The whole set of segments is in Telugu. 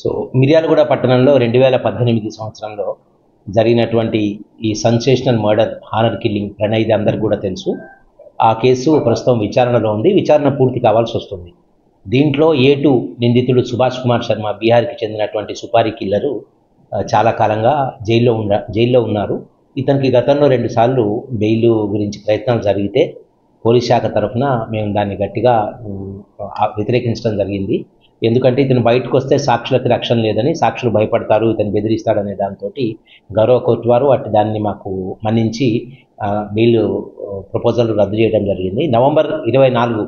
సో మిర్యాలగూడ పట్టణంలో 2018 సంవత్సరంలో జరిగినటువంటి ఈ sensational murder honour killing Pranay అందరికీ కూడా తెలుసు. ఆ కేసు ప్రస్తుతం విచారణలో ఉంది. విచారణ పూర్తి కావాల్సి వస్తుంది. దీంట్లో A2 నిందితుడు సుభాష్ కుమార్ శర్మ బీహార్కి చెందినటువంటి సుపారీ కిల్లరు చాలా కాలంగా జైల్లో ఉన్నారు. ఇతనికి గతంలో 2 సార్లు బెయిల్ గురించి ప్రయత్నాలు జరిగితే పోలీస్ శాఖ తరఫున మేము దాన్ని గట్టిగా వ్యతిరేకించడం జరిగింది. ఎందుకంటే ఇతను బయటకు వస్తే సాక్షులకు రక్షణ లేదని, సాక్షులు భయపడతారు, ఇతను బెదిరిస్తాడనే దాంతో గౌరవ కోర్టు వారు అటు దాన్ని మాకు మన్నించి బెయిల్ ప్రపోజల్ రద్దు చేయడం జరిగింది. నవంబర్ 24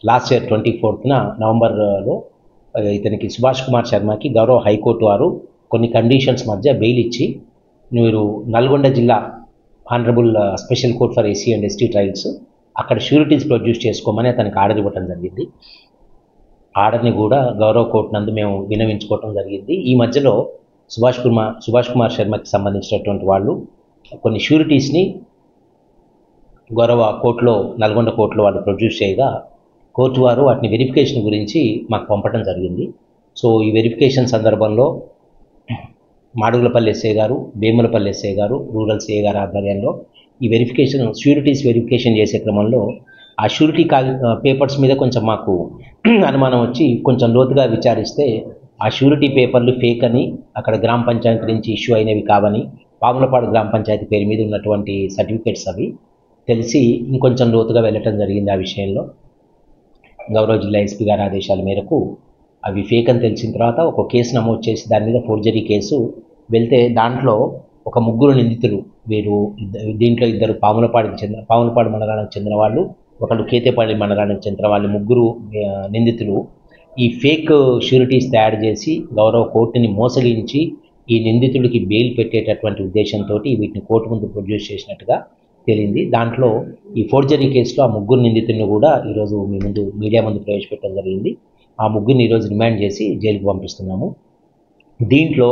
లాస్ట్ ఇయర్ 24న నవంబర్లో ఇతనికి సుభాష్ కుమార్ శర్మకి గౌరవ హైకోర్టు వారు కొన్ని కండిషన్స్ మధ్య బెయిల్ ఇచ్చి మీరు నల్గొండ జిల్లా honourable special court for SC and ST trials అక్కడ ష్యూరిటీస్ ప్రొడ్యూస్ చేసుకోమని అతనికి ఆర్డర్ ఇవ్వడం జరిగింది. ఆర్డర్ని కూడా గౌరవ కోర్టు నందు మేము విన్నవించుకోవటం జరిగింది. ఈ మధ్యలో సుభాష్ కుమార్ శర్మకి సంబంధించినటువంటి వాళ్ళు కొన్ని ష్యూరిటీస్ని గౌరవ కోర్టులో నల్గొండ కోర్టులో వాళ్ళు ప్రొడ్యూస్ చేయగా కోర్టు వారు వాటిని వెరిఫికేషన్ గురించి మాకు పంపడం జరిగింది. సో ఈ వెరిఫికేషన్ సందర్భంలో మాడుగులపల్లి ఎస్ఐ గారు, వేములపల్లి ఎస్ఐ గారు, రూరల్ సిఐ గారు ఆధ్వర్యంలో ఈ ష్యూరిటీస్ వెరిఫికేషన్ చేసే క్రమంలో ఆ ష్యూరిటీ పేపర్స్ మీద కొంచెం మాకు అనుమానం వచ్చి కొంచెం లోతుగా విచారిస్తే ఆ ష్యూరిటీ పేపర్లు ఫేక్ అని, అక్కడ గ్రామ పంచాయతీ నుంచి ఇష్యూ అయినవి కావని, పాములపాడు గ్రామ పంచాయతీ పేరు మీద ఉన్నటువంటి సర్టిఫికేట్స్ అవి తెలిసి ఇంకొంచెం లోతుగా వెళ్ళటం జరిగింది. ఆ విషయంలో గౌరవ జిల్లా ఎస్పీ గారి ఆదేశాల మేరకు అవి ఫేక్ అని తెలిసిన తర్వాత ఒక కేసు నమోదు చేసి దాని మీద ఫోర్జరీ కేసు వెళ్తే దాంట్లో ఒక 3 నిందితులు, వీరు దీంట్లో 2 పాములపాడు మండలానికి చెందిన వాళ్ళు, ఒకళ్ళు కేతేపల్లి మండలానికి చెందిన వాళ్ళు, 3 నిందితులు ఈ ఫేక్ ష్యూరిటీస్ తయారు చేసి గౌరవ కోర్టుని మోసగించి ఈ నిందితుడికి బెయిల్ పెట్టేటటువంటి ఉద్దేశంతో వీటిని కోర్టు ముందు ప్రొడ్యూస్ చేసినట్టుగా తేలింది. దాంట్లో ఈ ఫోర్జరీ కేసులో ఆ 3 నిందితులను కూడా ఈరోజు మీడియా ముందు ప్రవేశపెట్టడం జరిగింది. ఆ 3 ఈరోజు రిమాండ్ చేసి జైలుకు పంపిస్తున్నాము. దీంట్లో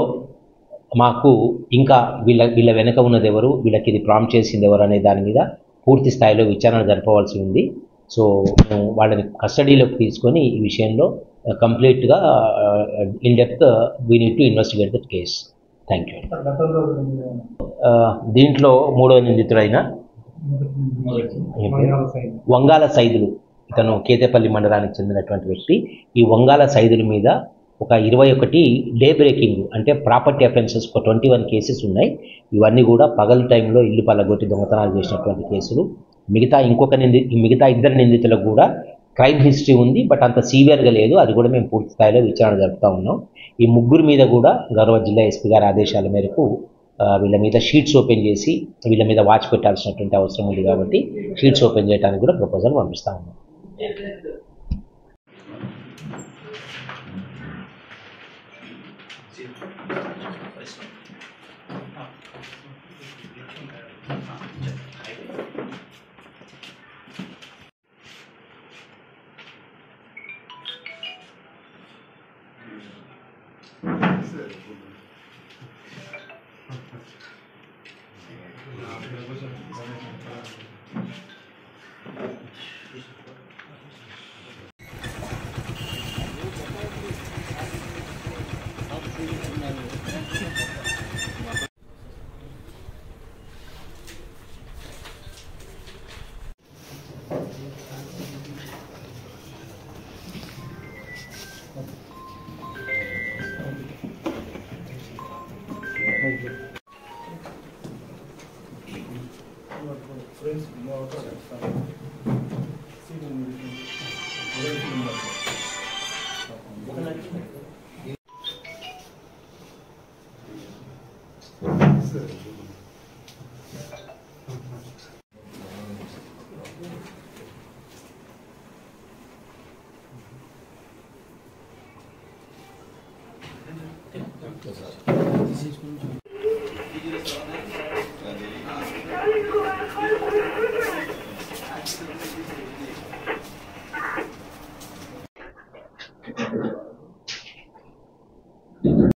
మాకు ఇంకా వీళ్ళ వెనక ఉన్నది ఎవరు, వీళ్ళకి ఇది ప్రాంప్ట్ చేసింది ఎవరు అనే దాని మీద పూర్తి స్థాయిలో విచారణ జరపవలసి ఉంది. సో మేము వాళ్ళని కస్టడీలోకి తీసుకొని ఈ విషయంలో కంప్లీట్గా in depth we need to investigate that case. Thank you. దీంట్లో 3వ నిందితుడైన వంగాల సైదులు, ఇతను కేతేపల్లి మండలానికి చెందినటువంటి వ్యక్తి. ఈ వంగాల సైదుల మీద ఒక 21 డే బ్రేకింగ్ అంటే ప్రాపర్టీ అఫెన్సెస్ ఒక 21 కేసెస్ ఉన్నాయి. ఇవన్నీ కూడా పగలు టైంలో ఇల్లు పల్లగొట్టి దొంగతనాలు చేసినటువంటి కేసులు. మిగతా 2 నిందితులకు కూడా క్రైమ్ హిస్టరీ ఉంది, బట్ అంత సీవియర్గా లేదు. అది కూడా మేము పూర్తి స్థాయిలో విచారణ జరుపుతూ ఉన్నాం. ఈ 3 మీద కూడా గౌరవ జిల్లా ఎస్పీ గారి ఆదేశాల మేరకు వీళ్ళ మీద షీట్స్ ఓపెన్ చేసి వీళ్ళ మీద వాచ్ పెట్టాల్సినటువంటి అవసరం ఉంది కాబట్టి షీట్స్ ఓపెన్ చేయడానికి కూడా ప్రపోజల్ పంపిస్తూ ఉన్నాం.